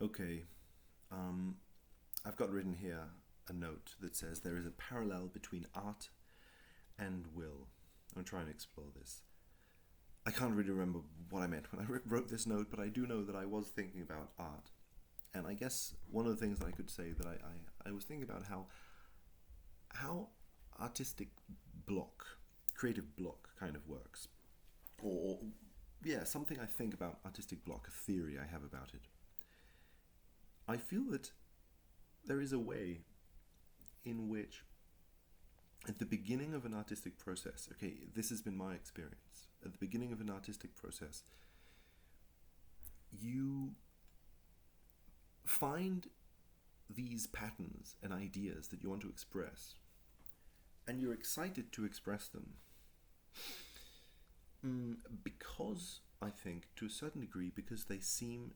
Okay, um, I've got written here a note that says there is a parallel between art and will. I'm trying to explore this. I can't really remember what I meant when I wrote this note, but I do know that I was thinking about art. And I guess one of the things that I could say that I was thinking about how artistic block, creative block kind of works. Or, yeah, something I think about artistic block, a theory I have about it. I feel that there is a way in which, at the beginning of an artistic process, okay, this has been my experience. At the beginning of an artistic process, you find these patterns and ideas that you want to express, and you're excited to express them because I think, to a certain degree, because they seem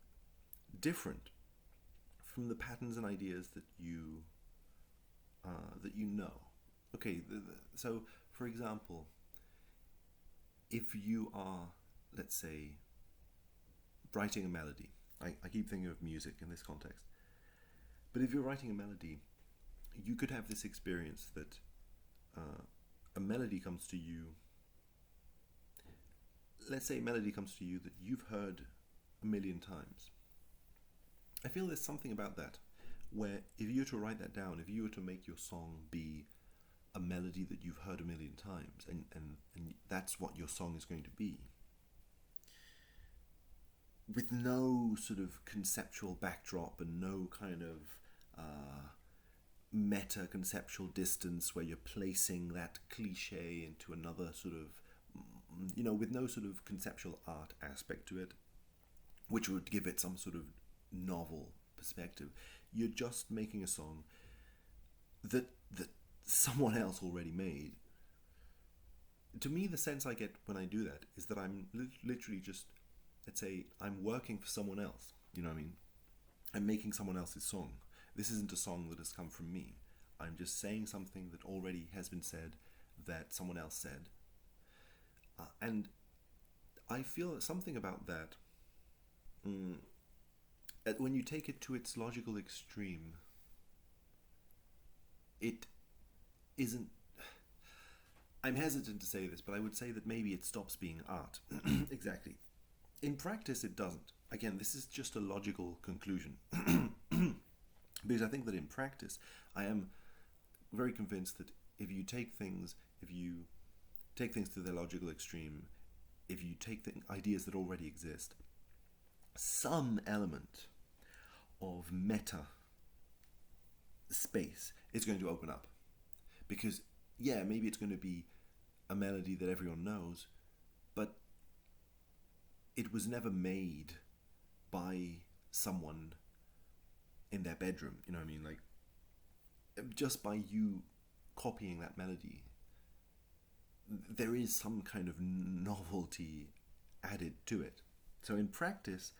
different from the patterns and ideas that you know. Okay, so for example, if you are, let's say, writing a melody, I keep thinking of music in this context, but if you're writing a melody, you could have this experience that a melody comes to you. Let's say a melody comes to you that you've heard a million times. I feel there's something about that where if you were to write that down, if you were to make your song be a melody that you've heard a million times, and that's what your song is going to be, with no sort of conceptual backdrop and no kind of meta conceptual distance where you're placing that cliche into another sort of, with no sort of conceptual art aspect to it, which would give it some sort of novel perspective. You're just making a song that someone else already made. To me, the sense I get when I do that is that I'm literally just, let's say, I'm working for someone else. You know what I mean? I'm making someone else's song. This isn't a song that has come from me. I'm just saying something that already has been said, that someone else said. And I feel something about that. When you take it to its logical extreme, it isn't. I'm hesitant to say this, but I would say that maybe it stops being art. Exactly. In practice, it doesn't. Again, this is just a logical conclusion. Because I think that in practice, I am very convinced that if you take things to their logical extreme, if you take the ideas that already exist, some element of meta space is going to open up. Because, yeah, maybe it's going to be a melody that everyone knows, but it was never made by someone in their bedroom. You know what I mean? Like, just by you copying that melody, there is some kind of novelty added to it. So in practice,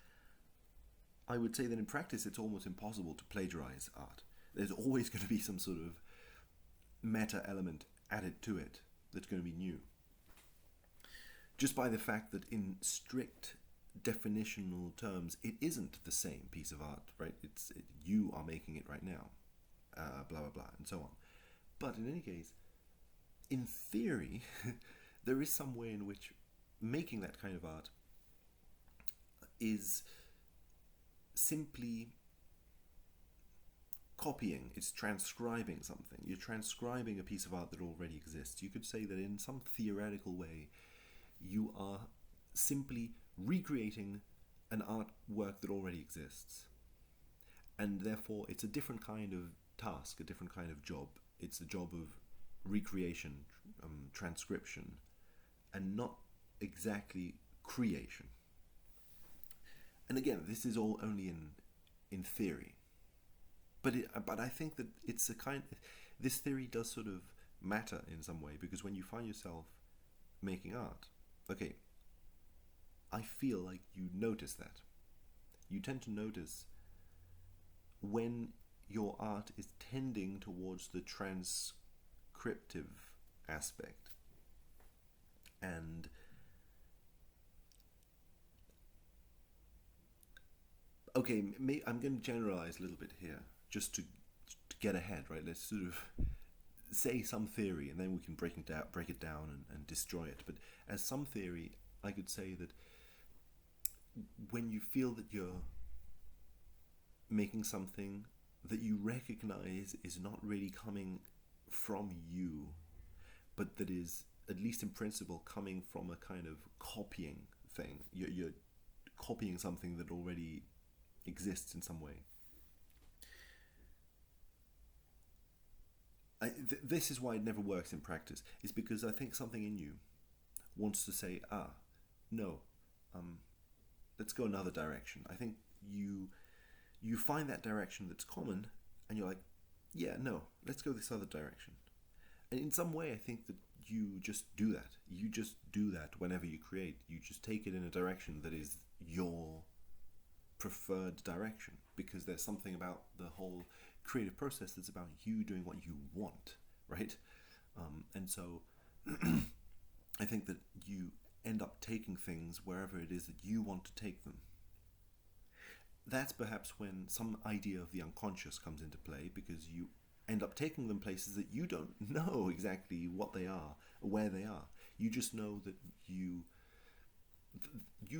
I would say that in practice it's almost impossible to plagiarize art. There's always going to be some sort of meta element added to it that's going to be new. Just by the fact that in strict definitional terms, it isn't the same piece of art, right? You are making it right now, blah, blah, blah, and so on. But in any case, in theory, there is some way in which making that kind of art is simply copying, it's transcribing something. You're transcribing a piece of art that already exists. You could say that in some theoretical way, you are simply recreating an artwork that already exists. And therefore, it's a different kind of task, a different kind of job. It's a job of recreation, transcription, and not exactly creation. And again, this is all only in theory. But I think that it's this theory does sort of matter in some way, because when you find yourself making art, okay, I feel like you notice that. You tend to notice when your art is tending towards the transcriptive aspect. And Okay, I'm going to generalize a little bit here, just to get ahead, right? Let's sort of say some theory, and then we can break it down, and destroy it. But as some theory, I could say that when you feel that you're making something that you recognize is not really coming from you, but that is, at least in principle, coming from a kind of copying thing. You're copying something that already exists in some way. This is why it never works in practice. Is because I think something in you wants to say, no, let's go another direction. I think you find that direction that's common, and you're like, yeah, no, let's go this other direction. And in some way, I think that you just do that. You just do that whenever you create. You just take it in a direction that is your preferred direction, because there's something about the whole creative process that's about you doing what you want, right? And so I think that you end up taking things wherever it is that you want to take them. That's perhaps when some idea of the unconscious comes into play, because you end up taking them places that you don't know exactly what they are or where they are. You just know that you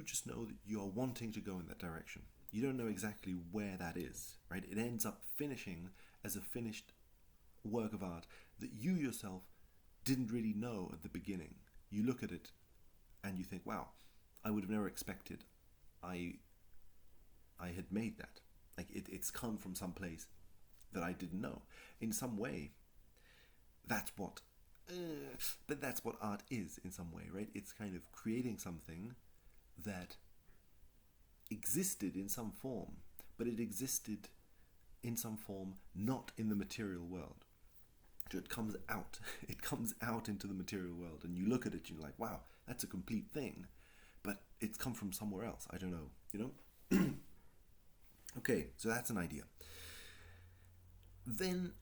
just know that you are wanting to go in that direction. You don't know exactly where that is, right? It ends up finishing as a finished work of art that you yourself didn't really know at the beginning. You look at it and you think, wow, I would have never expected I had made that. Like it's come from some place that I didn't know. In some way, that's what art is in some way, right? It's kind of creating something that existed in some form, but it existed in some form not in the material world. So it comes out into the material world, and you look at it and you're like, wow, that's a complete thing, but it's come from somewhere else. I don't know, Okay, so that's an idea. Then,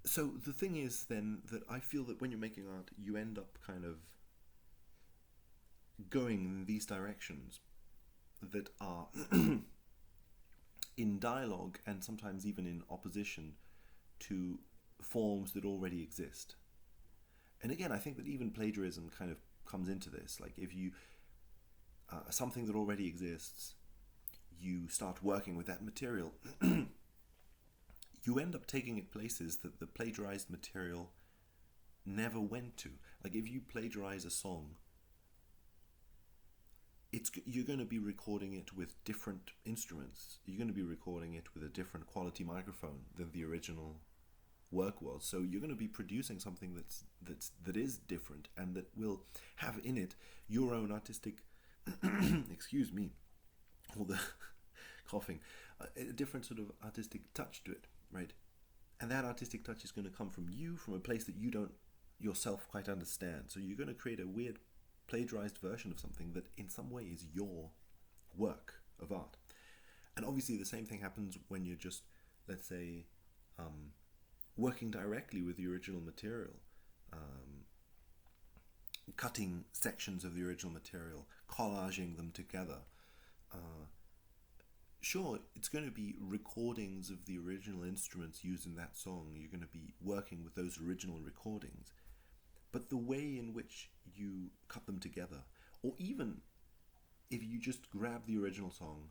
so the thing is then that I feel that when you're making art, you end up kind of going in these directions that are in dialogue and sometimes even in opposition to forms that already exist. And again, I think that even plagiarism kind of comes into this. Like if you something that already exists, you start working with that material, you end up taking it places that the plagiarized material never went to. Like if you plagiarize a song, you're going to be recording it with different instruments. You're going to be recording it with a different quality microphone than the original work was. So you're going to be producing something that is different, and that will have in it your own artistic excuse me, all the coughing, a different sort of artistic touch to it, right? And that artistic touch is going to come from you, from a place that you don't yourself quite understand. So you're going to create a weird plagiarized version of something that in some way is your work of art. And obviously the same thing happens when you're just, let's say, working directly with the original material, cutting sections of the original material, collaging them together. Sure, it's going to be recordings of the original instruments used in that song. You're going to be working with those original recordings. But the way in which you cut them together, or even if you just grab the original song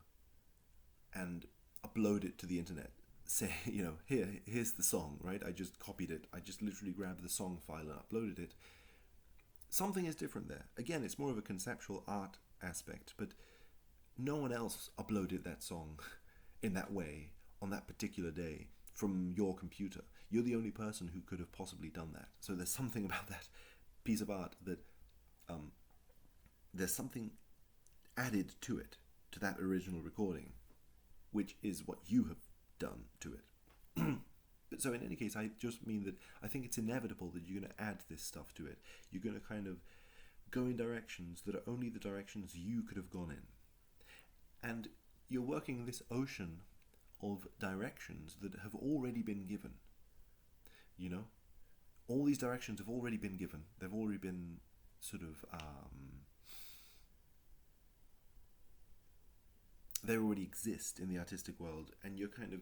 and upload it to the internet, say, here's the song, right? I just copied it. I just literally grabbed the song file and uploaded it. Something is different there. Again, it's more of a conceptual art aspect, but no one else uploaded that song in that way on that particular day from your computer. You're the only person who could have possibly done that. So there's something about that piece of art that there's something added to it, to that original recording, which is what you have done to it. But so in any case, I just mean that I think it's inevitable that you're going to add this stuff to it. You're going to kind of go in directions that are only the directions you could have gone in. And you're working this ocean of directions that have already been given. All these directions have already been given. They've already been sort of they already exist in the artistic world, and you're kind of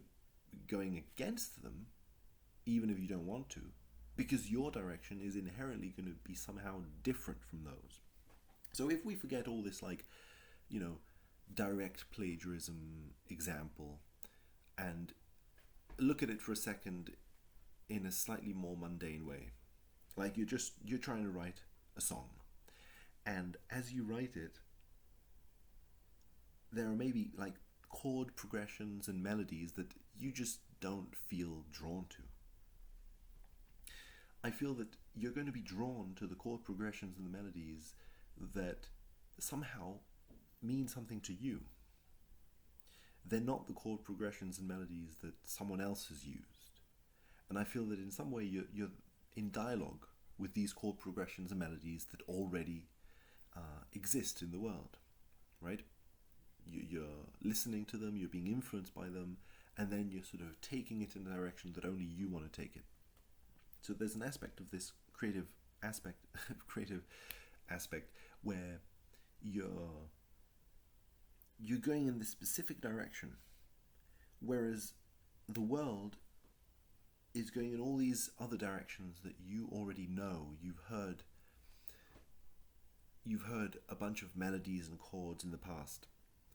going against them, even if you don't want to, because your direction is inherently going to be somehow different from those. So if we forget all this, like, you know, direct plagiarism example, and look at it for a second in a slightly more mundane way, like you're trying to write a song, and as you write it, there are maybe like chord progressions and melodies that you just don't feel drawn to. I feel that you're going to be drawn to the chord progressions and the melodies that somehow mean something to you. They're not the chord progressions and melodies that someone else has used. And I feel that in some way you're in dialogue with these chord progressions and melodies that already exist in the world, right? You're listening to them, you're being influenced by them, and then you're sort of taking it in a direction that only you want to take it. So there's an aspect of this creative aspect where you're going in this specific direction, whereas the world is going in all these other directions that you already know. You've heard a bunch of melodies and chords in the past,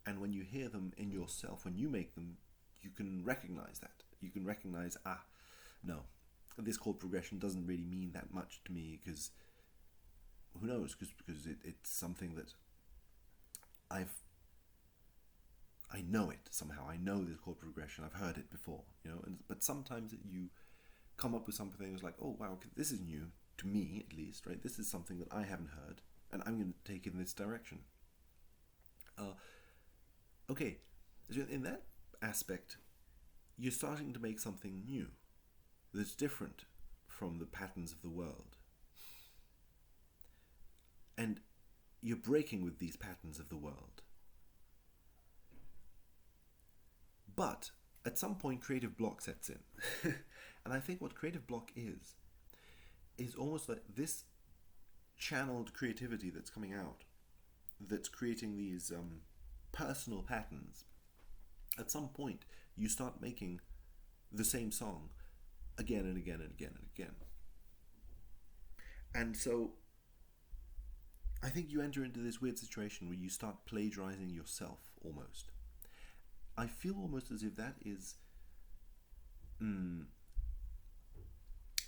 and when you hear them in yourself, when you make them, you can recognize that. You can recognize, no, this chord progression doesn't really mean that much to me, because who knows, because it's something that I know it somehow. I know this chord progression. I've heard it before, but sometimes you come up with something that's like, oh wow, this is new to me, at least, right? This is something that I haven't heard, and I'm going to take it in this direction. Okay, so in that aspect, you're starting to make something new that's different from the patterns of the world. And you're breaking with these patterns of the world. But at some point, creative block sets in. And I think what creative block is almost like this channeled creativity that's coming out, that's creating these personal patterns. At some point, you start making the same song again and again and again and again. And so I think you enter into this weird situation where you start plagiarizing yourself almost. I feel almost as if that is...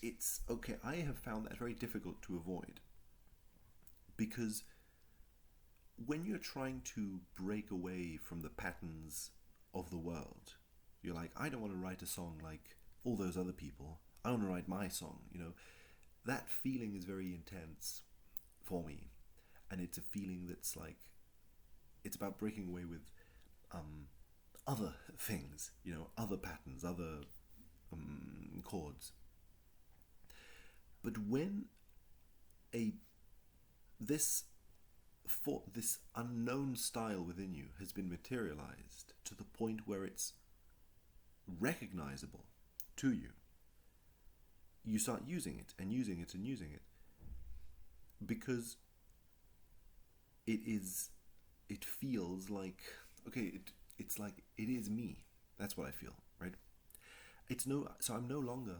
it's okay. I have found that very difficult to avoid, because when you're trying to break away from the patterns of the world, you're like, I don't want to write a song like all those other people. I want to write my song, That feeling is very intense for me. And it's a feeling that's like, it's about breaking away with other things, other patterns, other chords. But when this unknown style within you has been materialized to the point where it's recognizable to you, you start using it and using it and using it, because it feels like, okay, it's like it is me. That's what I feel, right? So I'm no longer,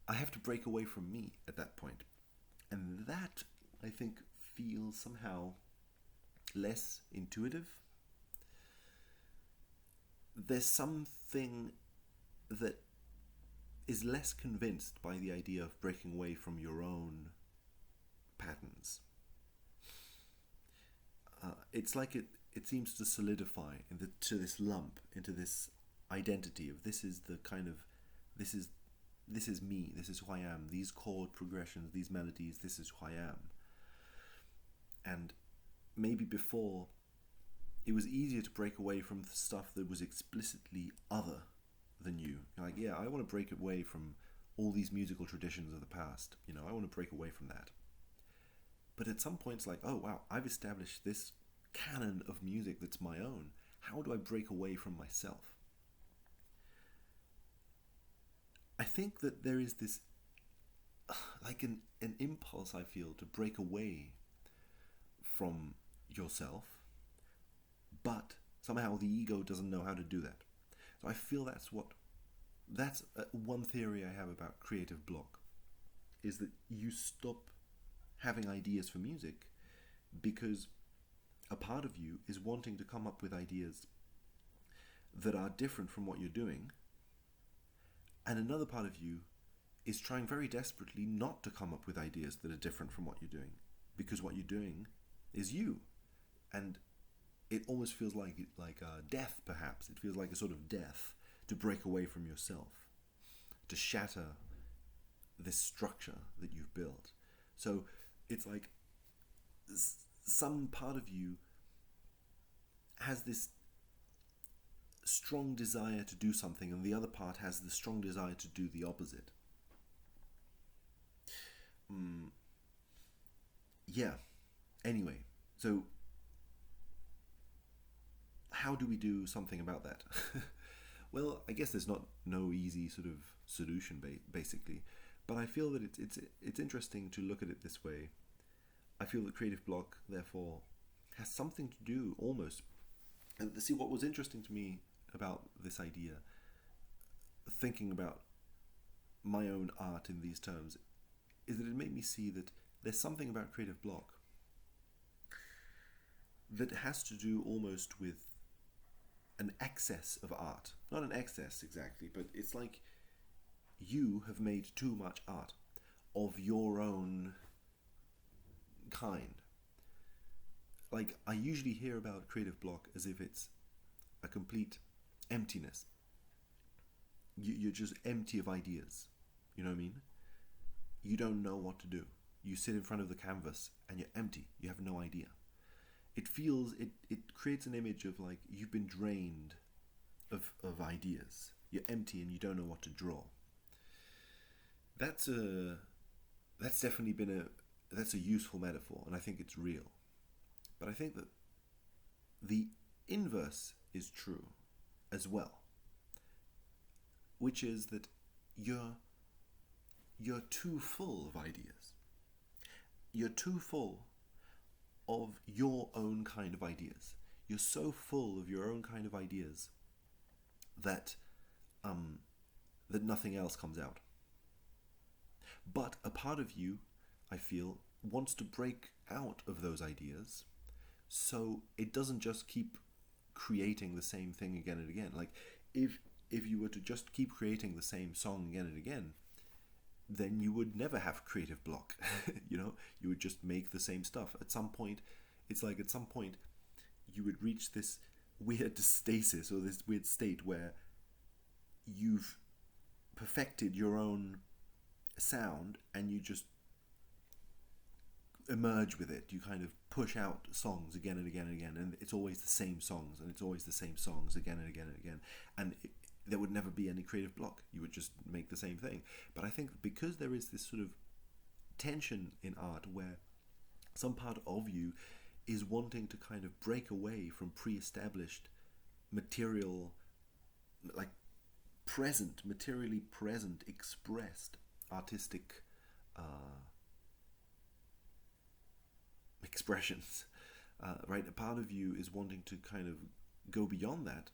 I have to break away from me at that point. And that, I think, feels somehow less intuitive. There's something that is less convinced by the idea of breaking away from your own patterns. It's like it seems to solidify to this lump, into this identity of this is me, this is who I am, these chord progressions, these melodies, this is who I am. And maybe before, it was easier to break away from the stuff that was explicitly other than you. You're like, yeah, I want to break away from all these musical traditions of the past. I want to break away from that. But at some point, it's like, oh wow, I've established this canon of music that's my own. How do I break away from myself? I think that there is this, like an impulse, I feel, to break away from yourself, but somehow the ego doesn't know how to do that. So I feel that's one theory I have about creative block, is that you stop having ideas for music because a part of you is wanting to come up with ideas that are different from what you're doing, and another part of you is trying very desperately not to come up with ideas that are different from what you're doing, because what you're doing is you, and it almost feels like death. Perhaps it feels like a sort of death to break away from yourself, to shatter this structure that you've built. So it's like some part of you has this strong desire to do something, and the other part has the strong desire to do the opposite. Yeah. Anyway, so how do we do something about that? Well, I guess there's no easy sort of solution, basically, but I feel that it's interesting to look at it this way. I feel that creative block, therefore, has something to do almost. And see, what was interesting to me about this idea, thinking about my own art in these terms, is that it made me see that there's something about creative block that has to do almost with an excess of art. Not an excess exactly, but it's like you have made too much art of your own kind. Like, I usually hear about creative block as if it's a complete emptiness. You're just empty of ideas. You know what I mean? You don't know what to do. You sit in front of the canvas and you're empty. You have no idea. It creates an image of like you've been drained of ideas. You're empty and you don't know what to draw. That's definitely been a useful metaphor, and I think it's real. But I think that the inverse is true as well, which is that you're too full of ideas. You're too full of your own kind of ideas. You're so full of your own kind of ideas that that nothing else comes out. But a part of you, I feel, wants to break out of those ideas, so it doesn't just keep creating the same thing again and again. Like, if you were to just keep creating the same song again and again, then you would never have creative block. You would just make the same stuff. At some point, you would reach this weird stasis, or this weird state where you've perfected your own sound and you just emerge with it. You kind of push out songs again and again and again, and it's always the same songs, and it's always the same songs again and again and again, and there would never be any creative block. You would just make the same thing. But I think because there is this sort of tension in art where some part of you is wanting to kind of break away from pre-established material, like materially present, expressed artistic expressions, right? A part of you is wanting to kind of go beyond that.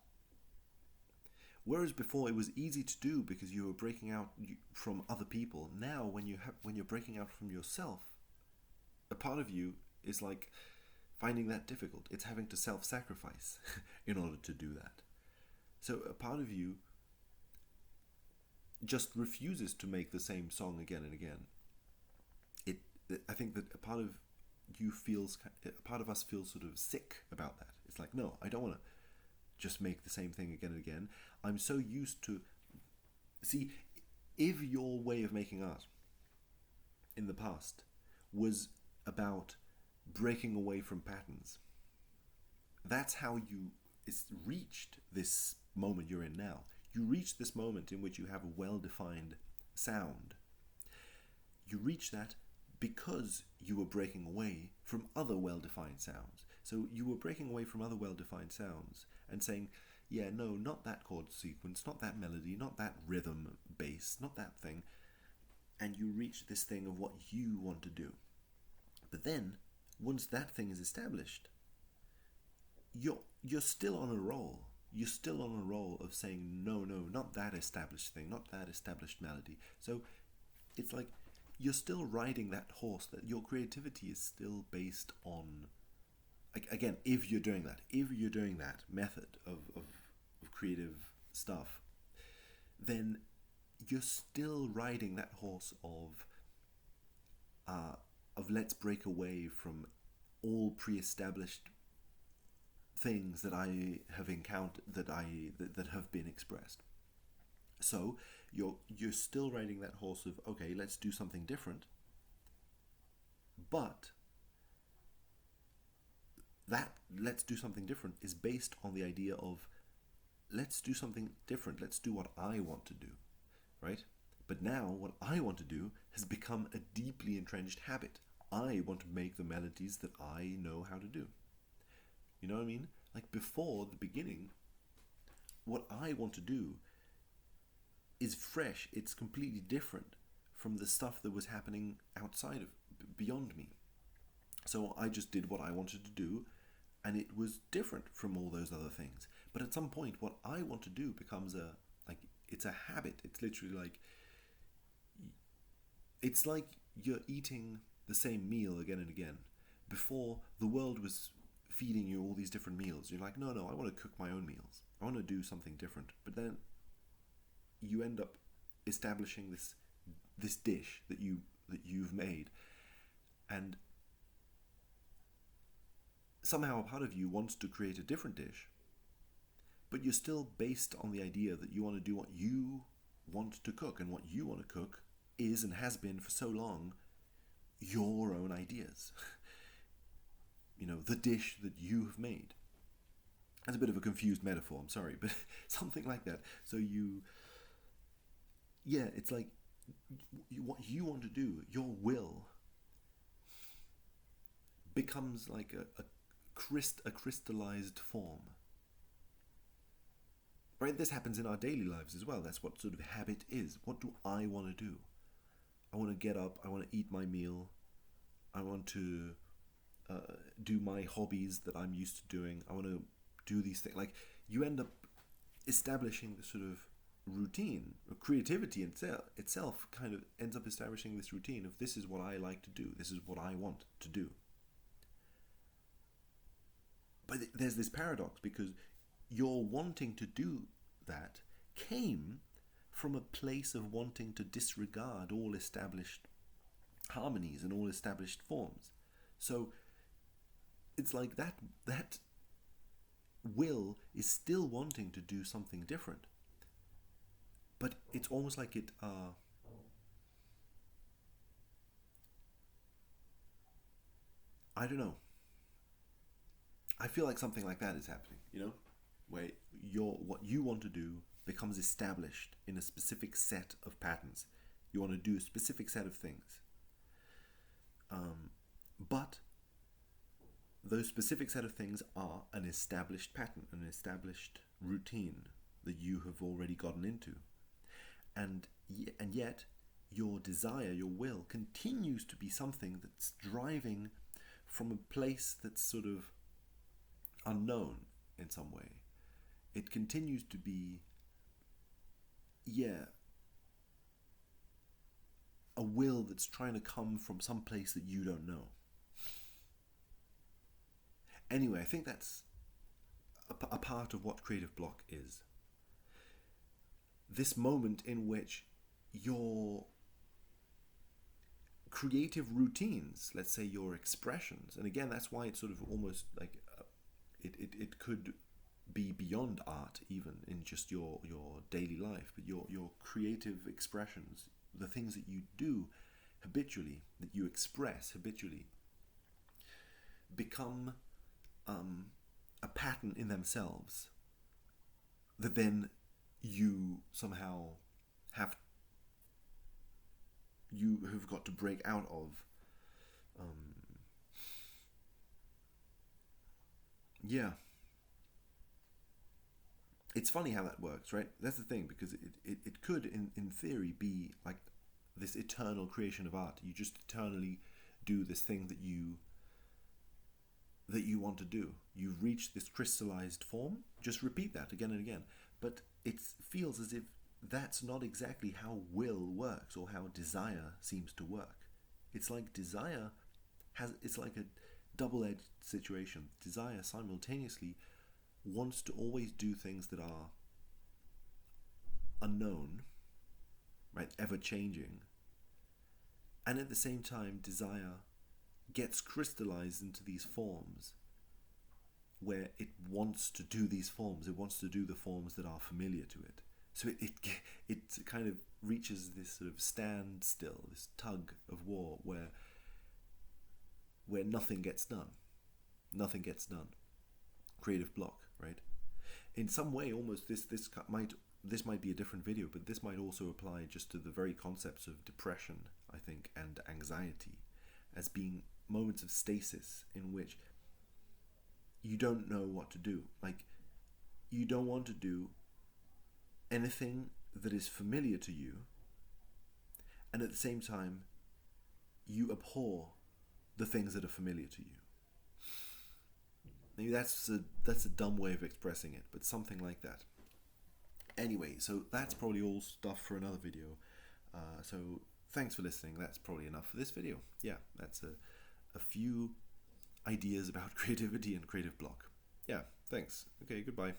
Whereas before it was easy to do because you were breaking out from other people. Now, when you're breaking out from yourself, a part of you is like finding that difficult. It's having to self-sacrifice in order to do that. So a part of you just refuses to make the same song again and again. I think that a part of us feels sort of sick about that. It's like, no, I don't want to just make the same thing again and again. I'm so used to... See, if your way of making art in the past was about breaking away from patterns, that's how you reached this moment you're in now. You reach this moment in which you have a well-defined sound. You reach that because you were breaking away from other well-defined sounds. So you were breaking away from other well-defined sounds and saying, yeah, no, not that chord sequence, not that melody, not that rhythm bass, not that thing. And you reach this thing of what you want to do. But then, once that thing is established, you're still on a roll. You're still on a roll of saying, no, no, not that established thing, not that established melody. So it's like you're still riding that horse, that your creativity is still based on, like, again, if you're doing that method of creative stuff, then you're still riding that horse of let's break away from all pre-established things that I have encountered, that have been expressed. So you're still riding that horse of, okay, let's do something different, but that let's do something different is based on the idea of let's do something different, let's do what I want to do, right? But now what I want to do has become a deeply entrenched habit. I want to make the melodies that I know how to do. You know what I mean? Like, before the beginning, what I want to do is fresh. It's completely different from the stuff that was happening outside of, beyond me. So I just did what I wanted to do, and it was different from all those other things. But at some point, what I want to do becomes it's a habit. It's literally like, it's like you're eating the same meal again and again. Before, the world was feeding you all these different meals. You're like, no, I want to cook my own meals. I want to do something different. But then you end up establishing this dish that you've made, and somehow a part of you wants to create a different dish, but you're still based on the idea that you want to do what you want to cook, and what you want to cook is and has been for so long your own ideas. You know, the dish that you have made. That's a bit of a confused metaphor, I'm sorry, but something like that. So it's like what you want to do, your will becomes like a crystallized form. Right? This happens in our daily lives as well. That's what sort of habit is. What do I want to do? I want to get up, I want to eat my meal, I want to do my hobbies that I'm used to doing, I want to do these things. Like, you end up establishing this sort of routine. Creativity itself kind of ends up establishing this routine of, this is what I like to do, this is what I want to do. But there's this paradox, because your wanting to do that came from a place of wanting to disregard all established harmonies and all established forms. So it's like that will is still wanting to do something different, but it's almost like it I don't know. I feel like something like that is happening, you know, where what you want to do becomes established in a specific set of patterns. You want to do a specific set of things, but those specific set of things are an established pattern, an established routine that you have already gotten into, and yet your desire, your will, continues to be something that's driving from a place that's sort of unknown in some way. It continues to be, a will that's trying to come from some place that you don't know. Anyway, I think that's a part of what creative block is. This moment in which your creative routines, let's say your expressions, and again, that's why it's sort of almost like it could be beyond art, even in just your daily life, but your creative expressions, the things that you do habitually, that you express habitually, become a pattern in themselves that then you somehow have got to break out of. It's funny how that works, right? That's the thing, because it could in theory be like this eternal creation of art. You just eternally do this thing that you that you want to do. You've reached this crystallized form, just repeat that again and again. But it feels as if that's not exactly how will works or how desire seems to work. It's like desire it's like a double-edged situation. Desire simultaneously wants to always do things that are unknown, right, ever changing, and at the same time desire gets crystallized into these forms where it wants to do these forms. It wants to do the forms that are familiar to it. So it kind of reaches this sort of standstill, this tug of war where nothing gets done. Nothing gets done. Creative block, right? In some way, almost this might be a different video, but this might also apply just to the very concepts of depression, I think, and anxiety as being moments of stasis in which you don't know what to do. Like, you don't want to do anything that is familiar to you, and at the same time you abhor the things that are familiar to you. Maybe that's a dumb way of expressing it, but something like that. Anyway, so that's probably all stuff for another video. So thanks for listening. That's probably enough for this video. Yeah, that's a few ideas about creativity and creative block. Yeah, thanks. Okay, goodbye.